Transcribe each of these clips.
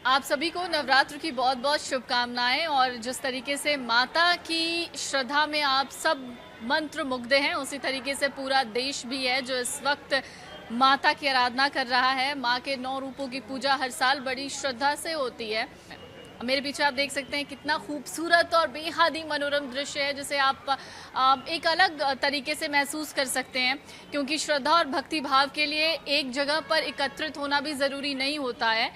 आप सभी को नवरात्र की बहुत बहुत शुभकामनाएं। और जिस तरीके से माता की श्रद्धा में आप सब मंत्र मुग्ध हैं, उसी तरीके से पूरा देश भी है जो इस वक्त माता की आराधना कर रहा है। माँ के 9 रूपों की पूजा हर साल बड़ी श्रद्धा से होती है। मेरे पीछे आप देख सकते हैं कितना खूबसूरत और बेहद ही मनोरम दृश्य है, जिसे आप एक अलग तरीके से महसूस कर सकते हैं, क्योंकि श्रद्धा और भक्ति भाव के लिए एक जगह पर एकत्रित होना भी ज़रूरी नहीं होता है।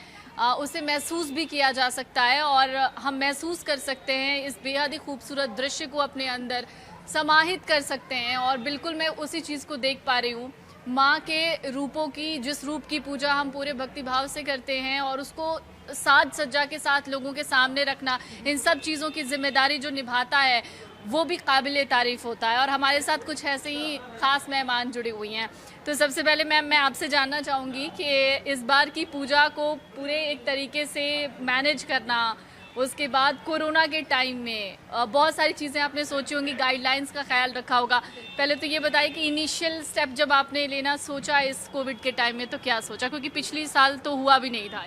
उसे महसूस भी किया जा सकता है और हम महसूस कर सकते हैं, इस बेहद ही खूबसूरत दृश्य को अपने अंदर समाहित कर सकते हैं। और बिल्कुल मैं उसी चीज़ को देख पा रही हूँ, माँ के रूपों की, जिस रूप की पूजा हम पूरे भक्ति भाव से करते हैं और उसको साज सज्जा के साथ लोगों के सामने रखना, इन सब चीज़ों की जिम्मेदारी जो निभाता है वो भी काबिल तारीफ़ होता है। और हमारे साथ कुछ ऐसे ही ख़ास मेहमान जुड़ी हुई हैं। तो सबसे पहले मैम, मैं आपसे जानना चाहूँगी कि इस बार की पूजा को पूरे एक तरीके से मैनेज करना, उसके बाद कोरोना के टाइम में बहुत सारी चीज़ें आपने सोची होंगी, गाइडलाइंस का ख्याल रखा होगा। पहले तो ये बताइए कि इनिशियल स्टेप जब आपने लेना सोचा इस कोविड के टाइम में, तो क्या सोचा, क्योंकि पिछली साल तो हुआ भी नहीं था।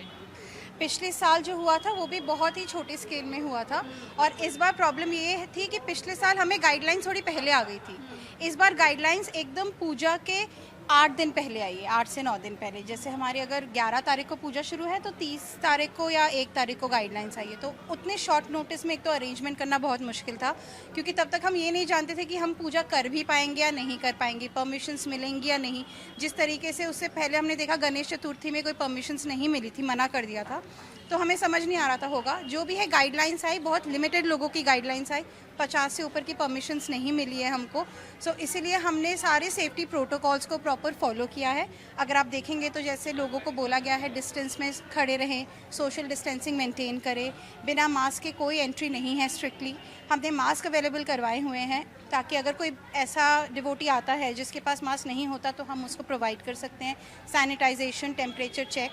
पिछले साल जो हुआ था वो भी बहुत ही छोटे स्केल में हुआ था, और इस बार प्रॉब्लम ये थी कि पिछले साल हमें गाइडलाइंस थोड़ी पहले आ गई थी। इस बार गाइडलाइंस एकदम पूजा के 8 दिन पहले आई है, 8 से 9 दिन पहले। जैसे हमारी अगर 11 तारीख को पूजा शुरू है तो 30 तारीख को या 1 तारीख को गाइडलाइंस आई है। तो उतने शॉर्ट नोटिस में एक तो अरेंजमेंट करना बहुत मुश्किल था, क्योंकि तब तक हम ये नहीं जानते थे कि हम पूजा कर भी पाएंगे या नहीं कर पाएंगे, परमिशंस मिलेंगी या नहीं। जिस तरीके से उससे पहले हमने देखा गणेश चतुर्थी में कोई परमिशंस नहीं मिली थी, मना कर दिया था, तो हमें समझ नहीं आ रहा था होगा। जो भी है गाइडलाइंस आई, बहुत लिमिटेड लोगों की गाइडलाइंस आई, 50 से ऊपर की परमिशंस नहीं मिली है हमको। सो इसीलिए हमने सारे सेफ्टी प्रोटोकॉल्स को प्रॉपर फॉलो किया है। अगर आप देखेंगे तो जैसे लोगों को बोला गया है डिस्टेंस में खड़े रहें, सोशल डिस्टेंसिंग मेंटेन करें, बिना मास्क के कोई एंट्री नहीं है स्ट्रिक्टली। हमने मास्क अवेलेबल करवाए हुए हैं ताकि अगर कोई ऐसा डिवोटी आता है जिसके पास मास्क नहीं होता तो हम उसको प्रोवाइड कर सकते हैं। सैनिटाइजेशन, टेम्परेचर चेक,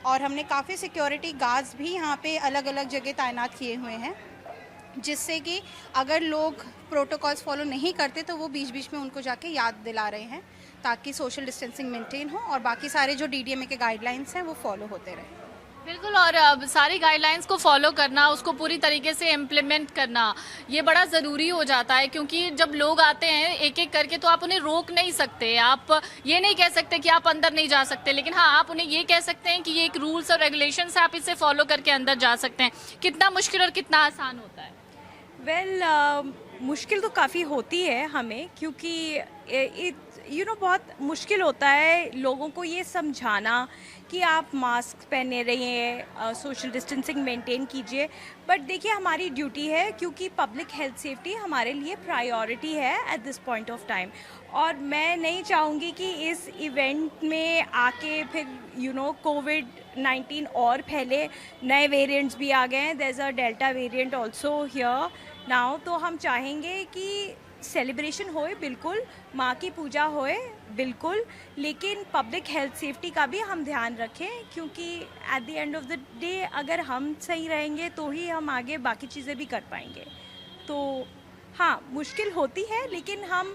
और हमने काफ़ी सिक्योरिटी गार्ड्स भी यहाँ पे अलग अलग जगह तैनात किए हुए हैं, जिससे कि अगर लोग प्रोटोकॉल्स फॉलो नहीं करते तो वो बीच बीच में उनको जाके याद दिला रहे हैं, ताकि सोशल डिस्टेंसिंग मेंटेन हो और बाकी सारे जो डीडीएमए के गाइडलाइंस हैं वो फॉलो होते रहें। बिल्कुल। और अब सारी गाइडलाइंस को फॉलो करना, उसको पूरी तरीके से इम्प्लीमेंट करना, ये बड़ा ज़रूरी हो जाता है, क्योंकि जब लोग आते हैं एक एक करके तो आप उन्हें रोक नहीं सकते। आप ये नहीं कह सकते कि आप अंदर नहीं जा सकते, लेकिन हाँ, आप उन्हें ये कह सकते हैं कि ये एक रूल्स और रेगुलेशंस है, आप इसे फॉलो करके अंदर जा सकते हैं। कितना मुश्किल और कितना आसान होता है? मुश्किल तो काफ़ी होती है हमें, क्योंकि बहुत मुश्किल होता है लोगों को ये समझाना कि आप मास्क पहने रहिए, सोशल डिस्टेंसिंग मेंटेन कीजिए। बट देखिए, हमारी ड्यूटी है, क्योंकि पब्लिक हेल्थ सेफ्टी हमारे लिए प्रायोरिटी है at this point of time. और मैं नहीं चाहूँगी कि इस इवेंट में आके फिर कोविड-19 और फैले। नए वेरिएंट्स भी आ गए हैं, there is a delta variant also here now. तो हम चाहेंगे कि सेलिब्रेशन होए, बिल्कुल, माँ की पूजा होए, बिल्कुल, लेकिन पब्लिक हेल्थ सेफ्टी का भी हम ध्यान रखें, क्योंकि at the end of the day अगर हम सही रहेंगे तो ही हम आगे बाकी चीज़ें भी कर पाएंगे। तो हाँ, मुश्किल होती है, लेकिन हम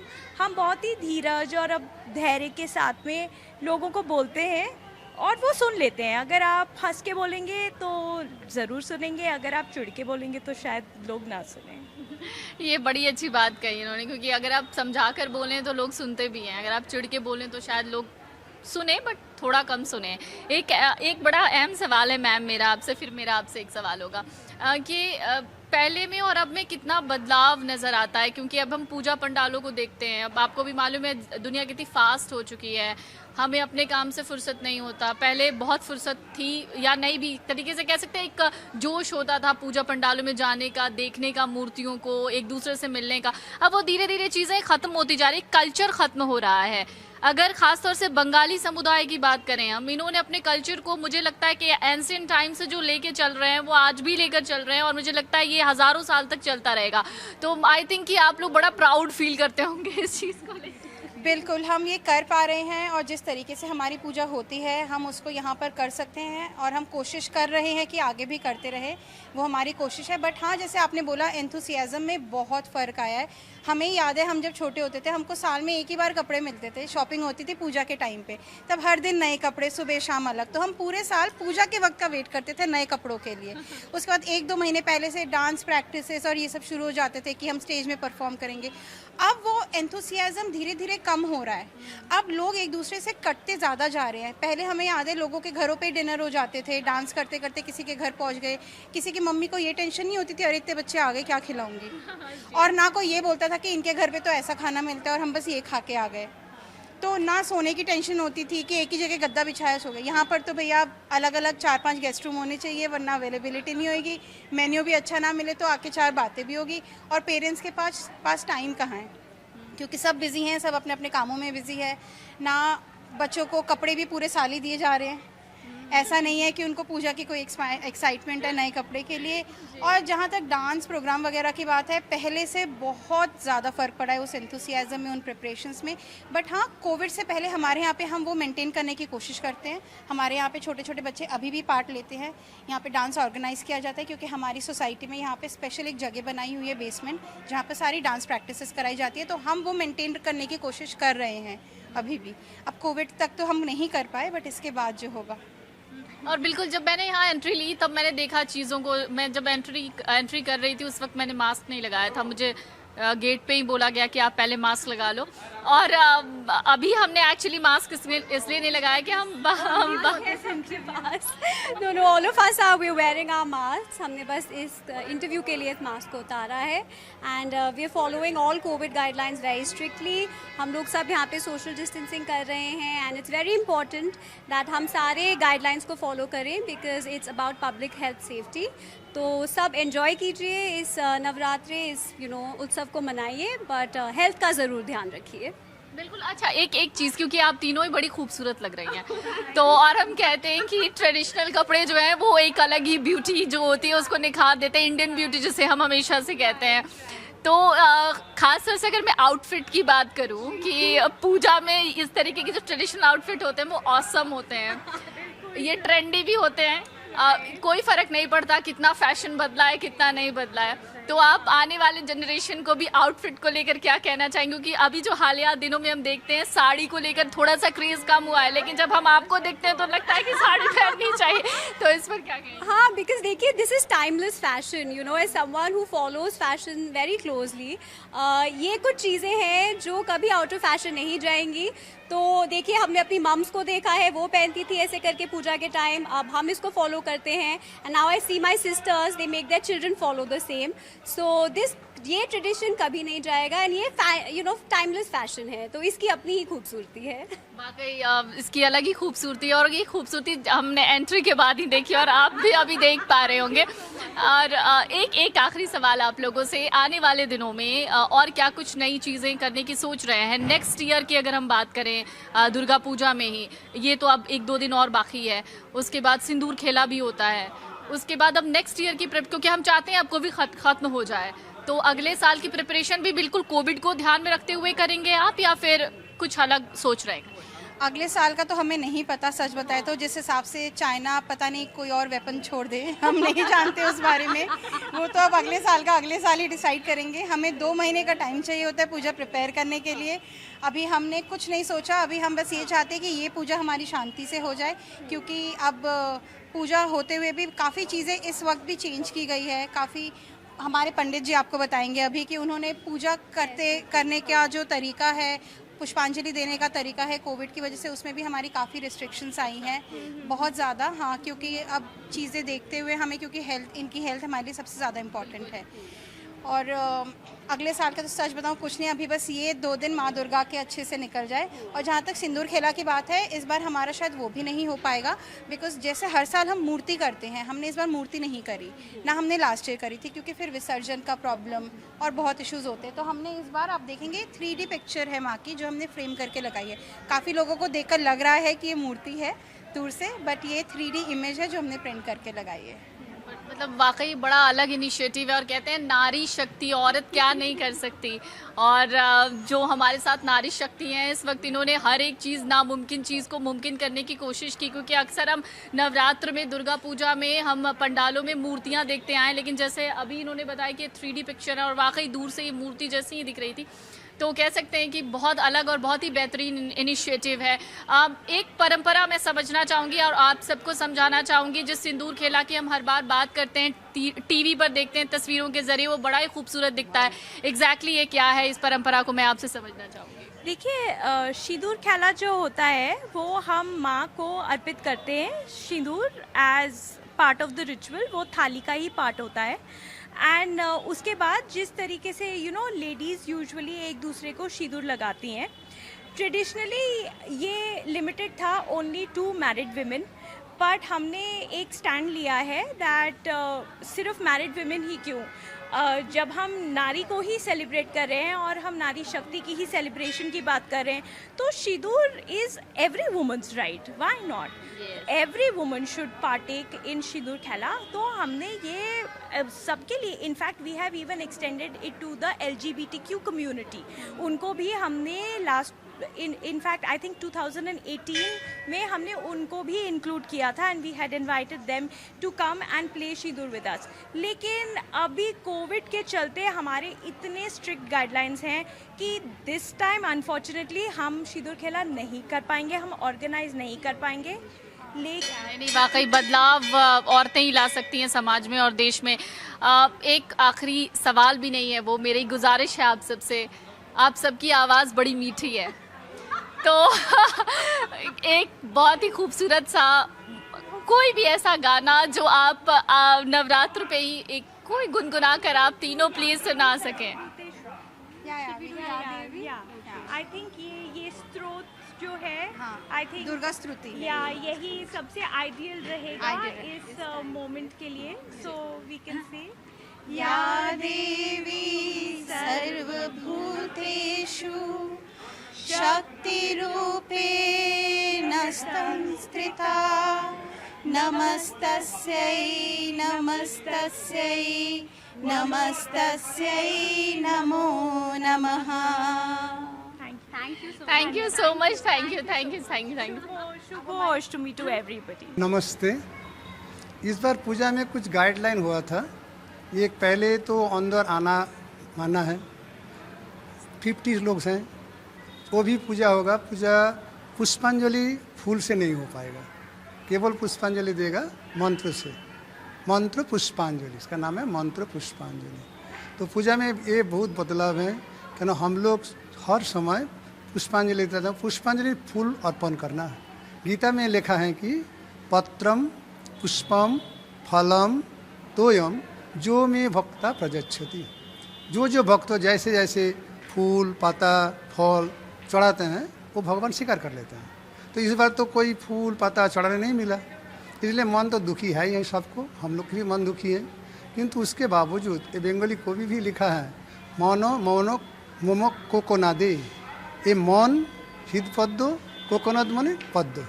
बहुत ही धीरज और अब धैर्य के साथ में लोगों को बोलते हैं और वो सुन लेते हैं। अगर आप हंस के बोलेंगे तो ज़रूर सुनेंगे, अगर आप चिढ़ के बोलेंगे तो शायद लोग ना सुनें। ये बड़ी अच्छी बात कही इन्होंने, क्योंकि अगर आप समझा कर बोलें तो लोग सुनते भी हैं, अगर आप चिढ़ के बोलें तो शायद लोग सुने, बट थोड़ा कम सुने। एक बड़ा अहम सवाल है मैम मेरा आपसे, फिर मेरा आपसे एक सवाल होगा कि पहले में और अब में कितना बदलाव नज़र आता है, क्योंकि अब हम पूजा पंडालों को देखते हैं। अब आपको भी मालूम है दुनिया कितनी फास्ट हो चुकी है, हमें अपने काम से फुर्सत नहीं होता। पहले बहुत फुर्सत थी, या नहीं भी तरीके से कह सकते हैं, एक जोश होता था पूजा पंडालों में जाने का, देखने का, मूर्तियों को, एक दूसरे से मिलने का। अब वो धीरे धीरे चीज़ें ख़त्म होती जा रही, कल्चर ख़त्म हो रहा है। अगर ख़ासतौर से बंगाली समुदाय की बात करें हम, इन्होंने अपने कल्चर को, मुझे लगता है कि एंशिएंट टाइम से जो लेके चल रहे हैं वो आज भी लेकर चल रहे हैं, और मुझे लगता है ये हज़ारों साल तक चलता रहेगा। तो आई थिंक कि आप लोग बड़ा प्राउड फील करते होंगे इस चीज़ को लेकर। बिल्कुल, हम ये कर पा रहे हैं और जिस तरीके से हमारी पूजा होती है हम उसको यहाँ पर कर सकते हैं और हम कोशिश कर रहे हैं कि आगे भी करते रहे, वो हमारी कोशिश है। बट हाँ, जैसे आपने बोला, एंथुसियाज़म में बहुत फ़र्क आया है। हमें याद है हम जब छोटे होते थे हमको साल में एक ही बार कपड़े मिलते थे, शॉपिंग होती थी पूजा के टाइम पे, तब हर दिन नए कपड़े, सुबह शाम अलग। तो हम पूरे साल पूजा के वक्त का वेट करते थे नए कपड़ों के लिए। उसके बाद 1-2 महीने पहले से डांस प्रैक्टिसेस और ये सब शुरू हो जाते थे कि हम स्टेज में परफॉर्म करेंगे। अब वो एंथुसियाज़म धीरे धीरे कम हो रहा है। अब लोग एक दूसरे से कटते ज़्यादा जा रहे हैं। पहले हमें याद है लोगों के घरों पे डिनर हो जाते थे, डांस करते करते किसी के घर पहुंच गए। किसी की मम्मी को ये टेंशन नहीं होती थी, अरे इतने बच्चे आ गए क्या खिलाऊंगी, और ना कोई ये बोलता था कि इनके घर पे तो ऐसा खाना मिलता है और हम बस ये खा के आ गए। तो ना सोने की टेंशन होती थी कि एक ही जगह गद्दा बिछाया सो गए। यहाँ पर तो भैया अलग अलग 4-5 गेस्ट रूम होने चाहिए, वरना अवेलेबिलिटी नहीं होगी। मेन्यू भी अच्छा ना मिले तो आके 4 बातें भी होगी। और पेरेंट्स के पास टाइम कहाँ है, क्योंकि सब बिज़ी हैं, सब अपने अपने कामों में बिज़ी है। ना बच्चों को कपड़े भी पूरे साल ही दिए जा रहे हैं, ऐसा नहीं है कि उनको पूजा की कोई एक्साइटमेंट है नए कपड़े के लिए। और जहाँ तक डांस प्रोग्राम वगैरह की बात है, पहले से बहुत ज़्यादा फ़र्क पड़ा है उस एंथुसियाज़म में, उन प्रिपरेशंस में। बट हाँ, कोविड से पहले हमारे यहाँ पे हम वो मेंटेन करने की कोशिश करते हैं। हमारे यहाँ पे छोटे छोटे बच्चे अभी भी पार्ट लेते हैं। यहाँ पे डांस ऑर्गेनाइज़ किया जाता है क्योंकि हमारी सोसाइटी में यहाँ पे स्पेशल एक जगह बनाई हुई है बेसमेंट, जहाँ पर सारी डांस प्रैक्टिसेस कराई जाती है। तो हम वो मेंटेन करने की कोशिश कर रहे हैं अभी भी। अब कोविड तक तो हम नहीं कर पाए, बट इसके बाद जो होगा। और बिल्कुल, जब मैंने यहाँ एंट्री ली तब मैंने देखा चीज़ों को। मैं जब एंट्री कर रही थी उस वक्त मैंने मास्क नहीं लगाया था। मुझे गेट पे ही बोला गया कि आप पहले मास्क लगा लो। और अभी हमने एक्चुअली मास्क इसलिए नहीं लगाया कि no all of us are wearing our mask. हमने बस इस इंटरव्यू के लिए इस मास्क को उतारा है and we are following all Covid guidelines very strictly. हम लोग सब यहाँ पे सोशल डिस्टेंसिंग कर रहे हैं and it's very important that हम सारे गाइडलाइंस को फॉलो करें because it's about public health safety. तो सब एंजॉय कीजिए इस नवरात्रि, इस उत्सव को मनाइए, बट हेल्थ का ज़रूर ध्यान रखिए। बिल्कुल। अच्छा, एक चीज़, क्योंकि आप तीनों ही बड़ी खूबसूरत लग रही हैं, तो और हम कहते हैं कि ट्रेडिशनल कपड़े जो हैं वो एक अलग ही ब्यूटी जो होती है उसको निखार देते हैं, इंडियन ब्यूटी जिसे हम हमेशा से कहते हैं। तो खास तौर से अगर मैं आउटफिट की बात करूं कि पूजा में इस तरीके के जो ट्रेडिशनल आउटफिट होते हैं वो ऑसम होते हैं, ये ट्रेंडी भी होते हैं। कोई फ़र्क नहीं पड़ता कितना फैशन बदला है कितना नहीं बदला है। तो आप आने वाले जनरेशन को भी आउटफिट को लेकर क्या कहना चाहेंगे? क्योंकि अभी जो हालिया दिनों में हम देखते हैं साड़ी को लेकर थोड़ा सा क्रेज़ कम हुआ है, लेकिन जब हम आपको देखते हैं तो लगता है कि साड़ी पहननी चाहिए। तो इस पर क्या कहेंगे? हाँ, बिकॉज देखिए this is timeless fashion, as someone who follows fashion very closely. ये कुछ चीज़ें हैं जो कभी आउट ऑफ फैशन नहीं जाएंगी। तो देखिए, हमने अपनी मम्स को देखा है, वो पहनती थी ऐसे करके पूजा के टाइम, अब हम इसको फॉलो करते हैं and now I see my sisters, they make their children follow the same. So ये ट्रेडिशन कभी नहीं जाएगा एंड ये टाइमलेस फैशन है, तो इसकी अपनी ही खूबसूरती है। वाकई इसकी अलग ही खूबसूरती है, और ये खूबसूरती हमने एंट्री के बाद ही देखी और आप भी अभी देख पा रहे होंगे। और एक आखिरी सवाल आप लोगों से, आने वाले दिनों में और क्या कुछ नई चीज़ें करने की सोच रहे हैं? नेक्स्ट ईयर की अगर हम बात करें, दुर्गा पूजा में ही, ये तो अब 1-2 दिन और बाकी है, उसके बाद सिंदूर खेला भी होता है, उसके बाद अब नेक्स्ट ईयर की क्योंकि हम चाहते हैं अब कोविड खत्म हो जाए, तो अगले साल की प्रिपरेशन भी बिल्कुल कोविड को ध्यान में रखते हुए करेंगे आप, या फिर कुछ अलग सोच रहे हैं? अगले साल का तो हमें नहीं पता, सच बताए तो। जिस हिसाब से चाइना पता नहीं कोई और वेपन छोड़ दे, हम नहीं जानते उस बारे में। वो तो अब अगले साल ही डिसाइड करेंगे। हमें 2 महीने का टाइम चाहिए होता है पूजा प्रिपेयर करने के लिए। अभी हमने कुछ नहीं सोचा, अभी हम बस ये चाहते हैं कि ये पूजा हमारी शांति से हो जाए, क्योंकि अब पूजा होते हुए भी काफ़ी चीज़ें इस वक्त भी चेंज की गई है। काफ़ी हमारे पंडित जी आपको बताएंगे अभी कि उन्होंने पूजा करने का जो तरीका है, पुष्पांजलि देने का तरीका है, कोविड की वजह से उसमें भी हमारी काफ़ी रिस्ट्रिक्शंस आई हैं, बहुत ज़्यादा। हाँ, क्योंकि अब चीज़ें देखते हुए हमें, क्योंकि इनकी हेल्थ हमारे लिए सबसे ज़्यादा इम्पॉर्टेंट है। और अगले साल का तो सच बताऊं कुछ नहीं, अभी बस ये 2 दिन माँ दुर्गा के अच्छे से निकल जाए। और जहाँ तक सिंदूर खेला की बात है, इस बार हमारा शायद वो भी नहीं हो पाएगा, बिकॉज जैसे हर साल हम मूर्ति करते हैं, हमने इस बार मूर्ति नहीं करी, ना हमने लास्ट ईयर करी थी, क्योंकि फिर विसर्जन का प्रॉब्लम और बहुत इश्यूज़ होते हैं। तो हमने इस बार, आप देखेंगे 3D पिक्चर है माँ की, जो हमने फ्रेम करके लगाई है। काफ़ी लोगों को देखकर लग रहा है कि ये मूर्ति है दूर से, बट ये 3D इमेज है जो हमने प्रिंट करके लगाई है। मतलब वाकई बड़ा अलग इनिशिएटिव है और कहते हैं नारी शक्ति, औरत क्या नहीं कर सकती। और जो हमारे साथ नारी शक्ति हैं इस वक्त, इन्होंने हर एक चीज़, नामुमकिन चीज़ को मुमकिन करने की कोशिश की। क्योंकि अक्सर हम नवरात्र में, दुर्गा पूजा में हम पंडालों में मूर्तियां देखते आए, लेकिन जैसे अभी इन्होंने बताया कि 3D पिक्चर है और वाकई दूर से ये मूर्ति जैसी ही दिख रही थी। तो कह सकते हैं कि बहुत अलग और बहुत ही बेहतरीन इनिशिएटिव है। एक परंपरा मैं समझना चाहूँगी और आप सबको समझाना चाहूँगी। जिस सिंदूर खेला की हम हर बार बात करते हैं, टीवी पर देखते हैं तस्वीरों के जरिए, वो बड़ा ही खूबसूरत दिखता है। एग्जैक्टली ये क्या है, इस परंपरा को मैं आपसे समझना चाहूँगी। देखिए, सिंदूर खेला जो होता है वो हम माँ को अर्पित करते हैं। Sindoor as part of the ritual, वो थाली का ही पार्ट होता है। एंड उसके बाद जिस तरीके से लेडीज़ यूजुअली एक दूसरे को सिंदूर लगाती हैं, ट्रेडिशनली ये लिमिटेड था only to married women, but हमने एक स्टैंड लिया है दैट सिर्फ मैरिड विमेन ही क्यों, जब हम नारी को ही सेलिब्रेट कर रहे हैं और हम नारी शक्ति की ही सेलिब्रेशन की बात कर रहे हैं, तो sindoor is every woman's right, why not, every woman should partake in Sindoor Khela. तो हमने ये सबके लिए, in fact we have even extended it to the LGBTQ community, उनको भी हमने लास्ट इनफैक्ट आई थिंक 2018 में हमने उनको भी इंक्लूड किया था and we had invited them to come and play sindoor with us. लेकिन अभी कोविड के चलते हमारे इतने स्ट्रिक्ट गाइडलाइंस हैं कि दिस टाइम अनफॉर्चुनेटली हम सिंदूर खेला नहीं कर पाएंगे, हम ऑर्गेनाइज नहीं कर पाएंगे। लेकिन नहीं, वाकई बदलाव औरतें ही ला सकती हैं समाज में और देश में। एक आखिरी सवाल भी नहीं है, वो मेरी गुजारिश है आप सबसे, आप सबकी आवाज़ बड़ी मीठी है, तो एक बहुत ही खूबसूरत सा कोई भी ऐसा गाना जो आप नवरात्र पे ही एक कोई गुनगुना कर आप तीनों प्लीज सुना सकें। आई थिंक ये स्त्रोत जो है, आई थिंक दुर्गा स्तुति, या यही सबसे आइडियल रहेगा इस मोमेंट के लिए। सो वी कैन से या देवी सर्वभूतेषु शक्तिरूपेण संस्थिता, नमस्तस्यै नमस्तस्यै नमस्तस्यै नमो नमः। Thank you so much, thank you. Shubh Ashtami to everybody. नमस्ते। इस बार पूजा में कुछ गाइडलाइन हुआ था। एक पहले तो अंदर आना माना है, 50 लोग हैं, वो भी पूजा होगा। पूजा पुष्पांजलि फूल से नहीं हो पाएगा, केवल पुष्पांजलि देगा मंत्र से, मंत्र पुष्पांजलि, इसका नाम है मंत्र पुष्पांजलि। तो पूजा में ये बहुत बदलाव है, क्योंकि हम लोग हर समय पुष्पांजलि देते हैं। पुष्पांजलि फूल अर्पण करना है। गीता में लिखा है कि पत्रम पुष्पम फलम तोयम जो में भक्ता प्रजच्छति, जो भक्त जैसे जैसे फूल पत्ता फल चढ़ाते हैं वो भगवान स्वीकार कर लेते हैं। तो इस बार तो कोई फूल पत्ता चढ़ाने नहीं मिला, इसलिए मन तो दुखी है ही है सबको, हम लोग की भी मन दुखी है। किंतु उसके बावजूद ये बंगाली कवि भी लिखा है, मनो मौनो मोमो कोकोनादे, ये मन हृद पद्म, कोकोनद मने पद्म,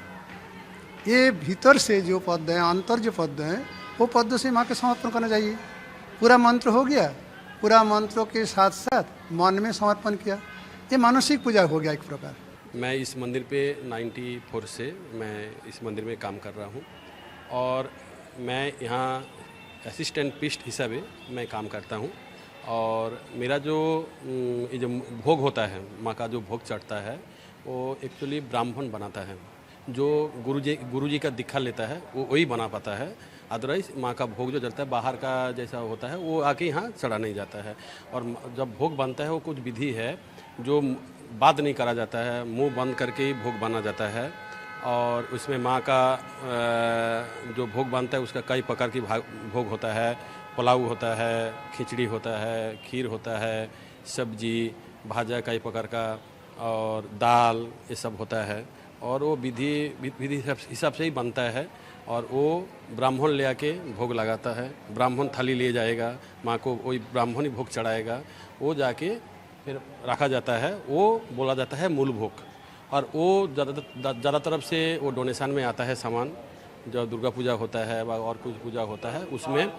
ये भीतर से जो पद्म है, अंतर जो पद्म है, वो पद्म से माँ के समर्पण करना चाहिए। पूरा मंत्र हो गया, पूरा मंत्रों के साथ साथ मन में समर्पण किया, ये मानसिक पूजा हो गया एक प्रकार। मैं इस मंदिर पे 94 से मैं इस मंदिर में काम कर रहा हूँ और मैं यहाँ असिस्टेंट पिस्ट हिसाबे मैं काम करता हूँ। और मेरा जो ये जो भोग होता है, माँ का जो भोग चढ़ता है, वो एक्चुअली ब्राह्मण बनाता है। जो गुरुजी का दीक्षा लेता है वो वही बना पाता है। अदरवाइज माँ का भोग जो चढ़ता है बाहर का जैसा होता है वो आके यहाँ चढ़ा नहीं जाता है। और जब भोग बनता है वो कुछ विधि है जो बात नहीं करा जाता है, मुंह बंद करके ही भोग बना जाता है। और उसमें माँ का जो भोग बनता है उसका कई प्रकार की भोग होता है, पुलाव होता है, खिचड़ी होता है, खीर होता है, सब्जी भाजा कई प्रकार का और दाल, ये सब होता है। और वो विधि हिसाब से ही बनता है और वो ब्राह्मण ले आके भोग लगाता है। ब्राह्मण थाली ले जाएगा, माँ को वही ब्राह्मण ही भोग चढ़ाएगा, वो जाके फिर रखा जाता है, वो बोला जाता है मूल भोग। और वो ज़्यादा तरफ से वो डोनेशन में आता है सामान, जो दुर्गा पूजा होता है व और कुछ पूजा होता है उसमें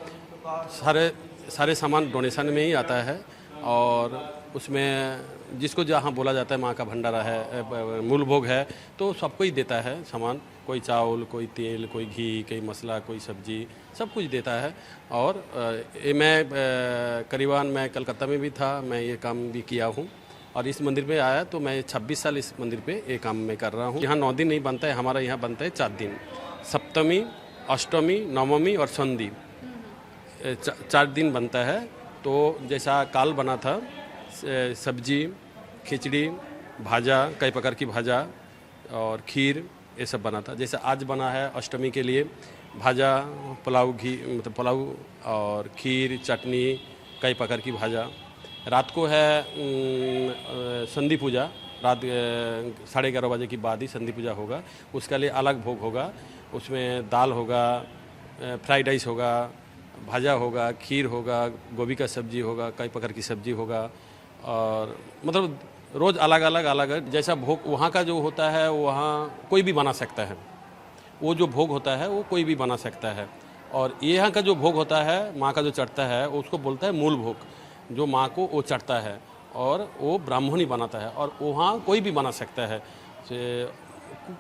सारे सामान डोनेशन में ही आता है। और उसमें जिसको जहाँ बोला जाता है माँ का भंडारा है, मूल भोग है, तो सबको ही देता है सामान, कोई चावल, कोई तेल, कोई घी, कोई मसाला, कोई सब्जी, सब कुछ देता है। और मैं करीबन मैं कलकत्ता में भी था, मैं ये काम भी किया हूँ और इस मंदिर पे आया तो मैं 26 साल इस मंदिर पे ये काम मैं कर रहा हूँ। यहाँ 9 दिन नहीं बनता है, हमारा यहाँ बनता है 4 दिन, सप्तमी, अष्टमी, नवमी और संधि, 4 दिन बनता है। तो जैसा काल बना था, सब्जी, खिचड़ी, भाजा, कई प्रकार की भाजा और खीर, ये सब बना था। जैसे आज बना है अष्टमी के लिए भाजा, पुलाव, घी मतलब पुलाव और खीर, चटनी, कई प्रकार की भाजा। रात को है संधि पूजा, रात 11:30 बजे के बाद ही संधि पूजा होगा, उसके लिए अलग भोग होगा। उसमें दाल होगा, फ्राइड राइस होगा, भाजा होगा, खीर होगा, गोभी का सब्जी होगा, कई प्रकार की सब्जी होगा। और मतलब रोज़ अलग अलग जैसा भोग वहाँ का जो होता है वहाँ कोई भी बना सकता है, वो जो भोग होता है वो कोई भी बना सकता है। और यहाँ का जो भोग होता है माँ का जो चढ़ता है उसको बोलता है मूल भोग, जो माँ को वो चढ़ता है और वो ब्राह्मण ही बनाता है। और वहाँ कोई भी बना सकता है,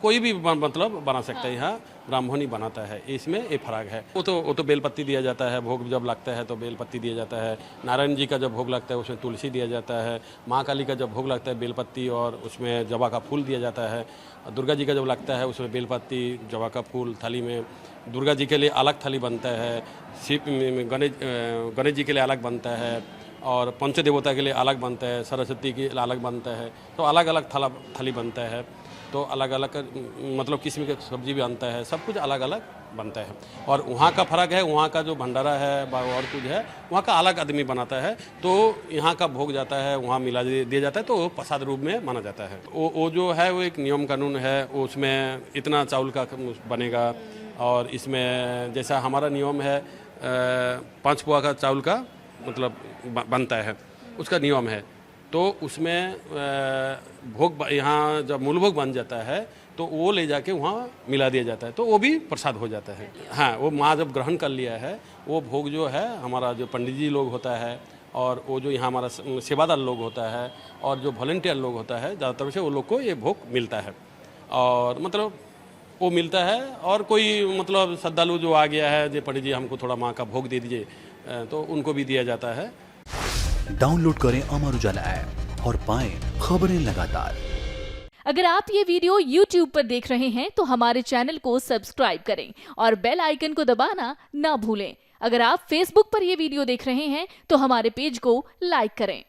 कोई भी मतलब बना सकता है, यहाँ ब्राह्मण ही बनाता है, इसमें ये फर्क है। वो तो बेलपत्ती दिया जाता है, भोग जब लगता है तो बेलपत्ती दिया जाता है। नारायण जी का जब भोग लगता है उसमें तुलसी दिया जाता है। माँ काली का जब भोग लगता है बेलपत्ती और उसमें जवा का फूल दिया जाता है। दुर्गा जी का जब लगता है उसमें बेलपत्ती, जवा का फूल थाली में। दुर्गा जी के लिए अलग थाली बनता है, गणेश जी के लिए अलग बनता है और पंचदेवता के लिए अलग बनता है, सरस्वती के लिए अलग बनता है। तो अलग अलग थाली बनता है, तो अलग अलग मतलब किस्म की सब्जी भी बनता है, सब कुछ अलग अलग बनता है। और वहाँ का फ़र्क है, वहाँ का जो भंडारा है और कुछ है वहाँ का अलग आदमी बनाता है, तो यहाँ का भोग जाता है वहाँ मिला दिया जाता है, तो वो प्रसाद रूप में माना जाता है। वो जो है वो एक नियम कानून है, उसमें इतना चावल का बनेगा। और इसमें जैसा हमारा नियम है 5 पुआ का चावल का मतलब बनता है, उसका नियम है। तो उसमें भोग यहाँ जब मूल भोग बन जाता है तो वो ले जाके वहाँ मिला दिया जाता है, तो वो भी प्रसाद हो जाता है। हाँ, वो माँ जब ग्रहण कर लिया है वो भोग जो है हमारा जो पंडित जी लोग होता है और वो जो यहाँ हमारा सेवादार लोग होता है और जो वॉलंटियर लोग होता है, ज़्यादातर से वो लोग को ये भोग मिलता है। और मतलब वो मिलता है। और कोई मतलब श्रद्धालु जो आ गया है, जो पंडित जी हमको थोड़ा माँ का भोग दे दीजिए, तो उनको भी दिया जाता है। डाउनलोड करें अमर उजाला ऐप और पाएं खबरें लगातार। अगर आप ये वीडियो YouTube पर देख रहे हैं तो हमारे चैनल को सब्सक्राइब करें और बेल आइकन को दबाना ना भूलें। अगर आप Facebook पर ये वीडियो देख रहे हैं तो हमारे पेज को लाइक करें।